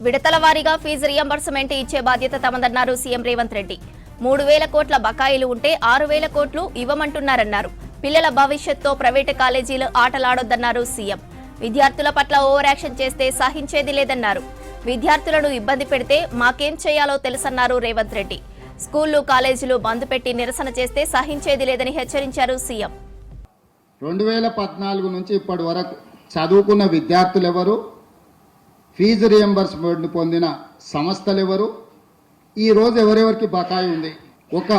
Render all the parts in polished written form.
విడతల వారీగా fee reimbursement ఇచ్చే బాధ్యత తమదన్నారు సీఎం రేవంత్ రెడ్డి. 3,000 కోట్ల బకాయిలు ఉంటే 6,000 కోట్లు ఇవ్వమంటున్నారన్నారు. పిల్లల భవిష్యత్తుతో ప్రైవేటు కాలేజీలు ఆటలాడొద్దన్నారు సీఎం. విద్యార్థుల పట్ల ఓవర్ యాక్షన్ చేస్తే సహించేది లేదన్నారు. విద్యార్థులను ఇబ్బంది పెడితే మాకేం చేయాలో తెలుసన్నారు రేవంత్ రెడ్డి. స్కూళ్లు కాలేజీలు బంద్ పెట్టి నిరసన చేస్తే సహించేది లేదని హెచ్చరించారు సీఎం. 2014 నుంచి ఇప్పటి వరకు చదువుకున్న విద్యార్థులు ఎవరు, ఫీజు రియంబర్స్మెంట్ పొందిన సంస్థలు ఎవరు, ఈరోజు ఎవరెవరికి బకాయి ఉంది, ఒక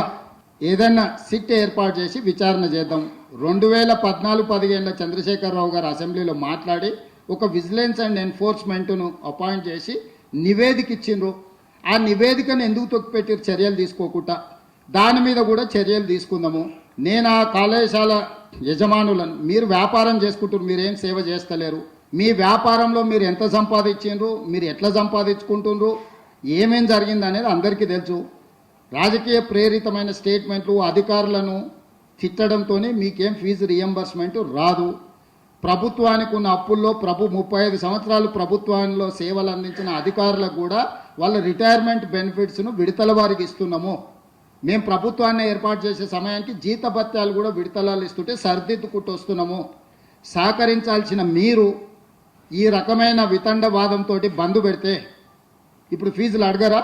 ఏదన్నా సిట్ ఏర్పాటు చేసి విచారణ చేద్దాం. 2014-15 చంద్రశేఖరరావు గారు అసెంబ్లీలో మాట్లాడి ఒక విజిలెన్స్ అండ్ ఎన్ఫోర్స్మెంట్ను అపాయింట్ చేసి నివేదిక ఇచ్చిండ్రు. ఆ నివేదికను ఎందుకు తొక్కిపెట్టి చర్యలు తీసుకోకుండా దాని మీద కూడా చర్యలు తీసుకుందాము. నేను ఆ కళాశాల యజమానులను, మీరు వ్యాపారం చేసుకుంటారు, మీరేం సేవ చేస్తలేరు, మీ వ్యాపారంలో మీరు ఎంత సంపాదించిండ్రు, మీరు ఎట్లా సంపాదించుకుంటుండ్రు, ఏమేం జరిగింది అనేది అందరికీ తెలుసు. రాజకీయ ప్రేరితమైన స్టేట్మెంట్లు అధికారులను తిట్టడంతో మీకేం ఫీజు రియంబర్స్మెంట్ రాదు. ప్రభుత్వానికి ఉన్న అప్పుల్లో 35 సంవత్సరాలు ప్రభుత్వంలో సేవలు అందించిన అధికారులకు కూడా వాళ్ళ రిటైర్మెంట్ బెనిఫిట్స్ను విడతల వారికి ఇస్తున్నాము. మేము ప్రభుత్వాన్ని ఏర్పాటు చేసే సమయానికి జీతభత్యాలు కూడా విడతలాలు ఇస్తుంటే సర్దిద్దుకుంటూ వస్తున్నాము. సహకరించాల్సిన మీరు ఈ రకమైన వితండవాదంతో బంద్ పెడితే ఇప్పుడు ఫీజులు అడగరా?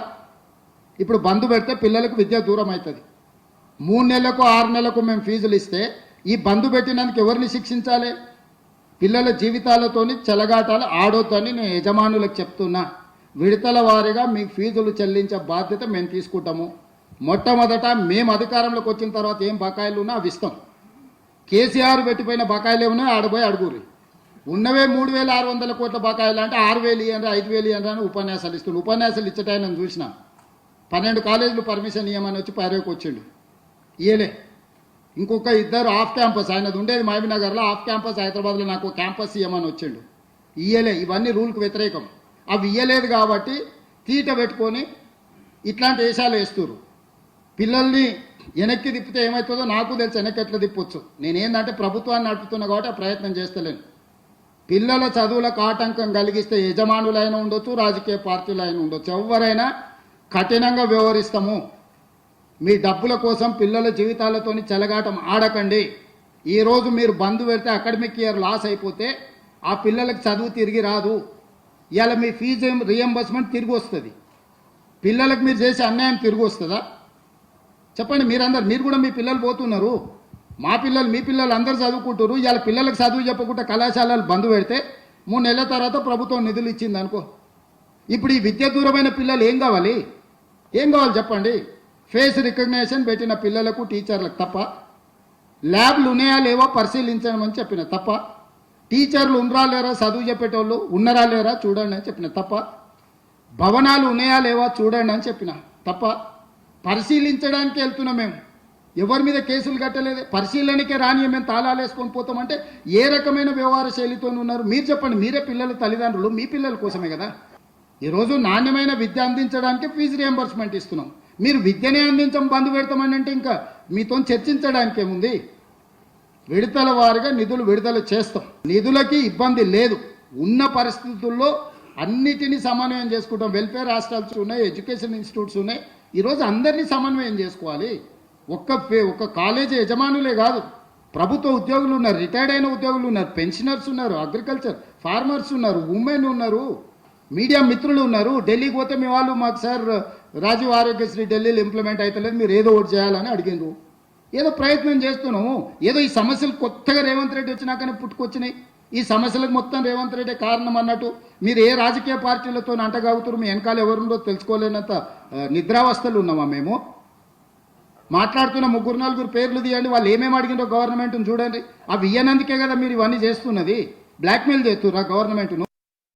ఇప్పుడు బంద్ పెడితే పిల్లలకు విద్య దూరం అవుతుంది. 3 నెలలకు 6 నెలలకు మేము ఫీజులు ఇస్తే ఈ బంద్ పెట్టినందుకు ఎవరిని శిక్షించాలి? పిల్లల జీవితాలతోని చెలగాటాలు ఆడొద్దని నేను యజమానులకు చెప్తున్నా. విడతల వారీగా మీకు ఫీజులు చెల్లించే బాధ్యత మేము తీసుకుంటాము. మొట్టమొదట మేము అధికారంలోకి వచ్చిన తర్వాత ఏం బకాయిలు ఉన్నా అవి ఇస్తాం. కేసీఆర్ పెట్టిపోయిన బకాయిలు ఏమన్నా ఆడపోయి అడుగురి. ఉన్నవే 3,600 కోట్ల బకాయిలు అంటే 6,000 ఇవ్వండి, 5,000 ఇవ్వండి అని ఉపన్యాసాలు ఇస్తుండు. ఉపన్యాసాలు ఇచ్చటాయని నేను చూసిన 12 కాలేజీలు పర్మిషన్ ఇవ్వమని వచ్చి పైరవికి వచ్చిండు, ఇయ్యలే. ఇంకొక 2 ఆఫ్ క్యాంపస్, ఆయనది ఉండేది మహబూబ్నగర్లో, ఆఫ్ క్యాంపస్ హైదరాబాద్లో నాకు క్యాంపస్ ఇవ్వమని వచ్చిండు, ఇయ్యలే. ఇవన్నీ రూల్కి వ్యతిరేకం. అవి ఇయ్యలేదు కాబట్టి తీట పెట్టుకొని ఇట్లాంటి వేషాలు వేస్తున్నారు. పిల్లల్ని వెనక్కి తిప్పితే ఏమవుతుందో నాకు తెలుసు, వెనక్కి ఎట్లా తిప్పొచ్చు. నేనేందంటే ప్రభుత్వాన్ని నడుపుతున్నా కాబట్టి ఆ ప్రయత్నం చేస్తలేను. పిల్లల చదువులకు ఆటంకం కలిగిస్తే యజమానులైనా ఉండొచ్చు, రాజకీయ పార్టీలైనా ఉండొచ్చు, ఎవరైనా కఠినంగా వ్యవహరిస్తాము. మీ డబ్బుల కోసం పిల్లల జీవితాలతోని చెలగాటం ఆడకండి. ఈరోజు మీరు బంద్ పెడితే అకాడమిక్ ఇయర్ లాస్ అయిపోతే ఆ పిల్లలకు చదువు తిరిగి రాదు. ఇవాళ మీ ఫీజు రియంబర్స్మెంట్ తిరిగి వస్తుంది. పిల్లలకు మీరు చేసే అన్యాయం తిరిగి వస్తుందా? చెప్పండి. మీరు కూడా మీ పిల్లలు పోతున్నారు, మా పిల్లలు మీ పిల్లలు అందరూ చదువుకుంటారు. ఇవాళ పిల్లలకు చదువు చెప్పకుండా కళాశాలలు బంద్ పెడితే 3 నెలల తర్వాత ప్రభుత్వం నిధులు ఇచ్చింది అనుకో. ఇప్పుడు ఈ విద్య దూరమైన పిల్లలు ఏం కావాలి చెప్పండి. ఫేస్ రికగ్నేషన్ పెట్టిన పిల్లలకు టీచర్లకు తప్ప, ల్యాబ్లు ఉన్నాయా లేవా పరిశీలించమని చెప్పిన తప్ప, టీచర్లు ఉన్నరా లేరా చదువు చెప్పేటోళ్ళు ఉన్నరా లేరా చూడండి అని చెప్పిన తప్ప, భవనాలు ఉన్నాయా లేవా చూడండి అని చెప్పిన తప్ప, పరిశీలించడానికి వెళ్తున్నాం. మేము ఎవరి మీద కేసులు కట్టలేదు, పరిశీలనకే రాని మేము తాళాలు వేసుకొని పోతామంటే ఏ రకమైన వ్యవహార శైలితో ఉన్నారు మీరు చెప్పండి. మీరే పిల్లల తల్లిదండ్రులు, మీ పిల్లల కోసమే కదా ఈరోజు నాణ్యమైన విద్య అందించడానికి ఫీజు రియంబర్స్మెంట్ ఇస్తున్నాం. మీరు విద్యనే అందించం బంద్ పెడతామని అంటే ఇంకా మీతో చర్చించడానికి ఏముంది? విడతల వారీగా నిధులు విడుదల చేస్తాం. నిధులకి ఇబ్బంది లేదు. ఉన్న పరిస్థితుల్లో అన్నిటినీ సమన్వయం చేసుకుంటాం. వెల్ఫేర్ హాస్టల్స్ ఉన్నాయి, ఎడ్యుకేషన్ ఇన్స్టిట్యూట్స్ ఉన్నాయి. ఈరోజు అందరినీ సమన్వయం చేసుకోవాలి. ఒక్క కాలేజీ యజమానులే కాదు, ప్రభుత్వ ఉద్యోగులు ఉన్నారు, రిటైర్డ్ అయిన ఉద్యోగులు ఉన్నారు, పెన్షనర్స్ ఉన్నారు, అగ్రికల్చర్ ఫార్మర్స్ ఉన్నారు, ఉమెన్ ఉన్నారు, మీడియా మిత్రులు ఉన్నారు. ఢిల్లీకి పోతే మీ వాళ్ళు మాకు సార్ రాజీవ్ ఆరోగ్యశ్రీ ఢిల్లీలో ఇంప్లిమెంట్ అవుతలేదు, మీరు ఏదో ఒకటి చేయాలని అడిగిండ్రు. ఏదో ప్రయత్నం చేస్తున్నాము. ఏదో ఈ సమస్యలు కొత్తగా రేవంత్ రెడ్డి వచ్చినాకనే పుట్టుకొచ్చినాయి. ఈ సమస్యలకు మొత్తం రేవంత్ రెడ్డి కారణం అన్నట్టు మీరు ఏ రాజకీయ పార్టీలతో అంటగాగుతారు, మీ వెనకాల ఎవరుండో తెలుసుకోలేనంత నిద్రావస్థలు ఉన్నామా మేము? మాట్లాడుతున్న 3-4 పేర్లు తీయండి, వాళ్ళు ఏమేమి అడిగిందో గవర్నమెంట్ను చూడండి. అవి ఇయ్యనందుకే కదా మీరు ఇవన్నీ చేస్తున్నది. బ్లాక్మెయిల్ చేస్తుర్రా గవర్నమెంట్ను?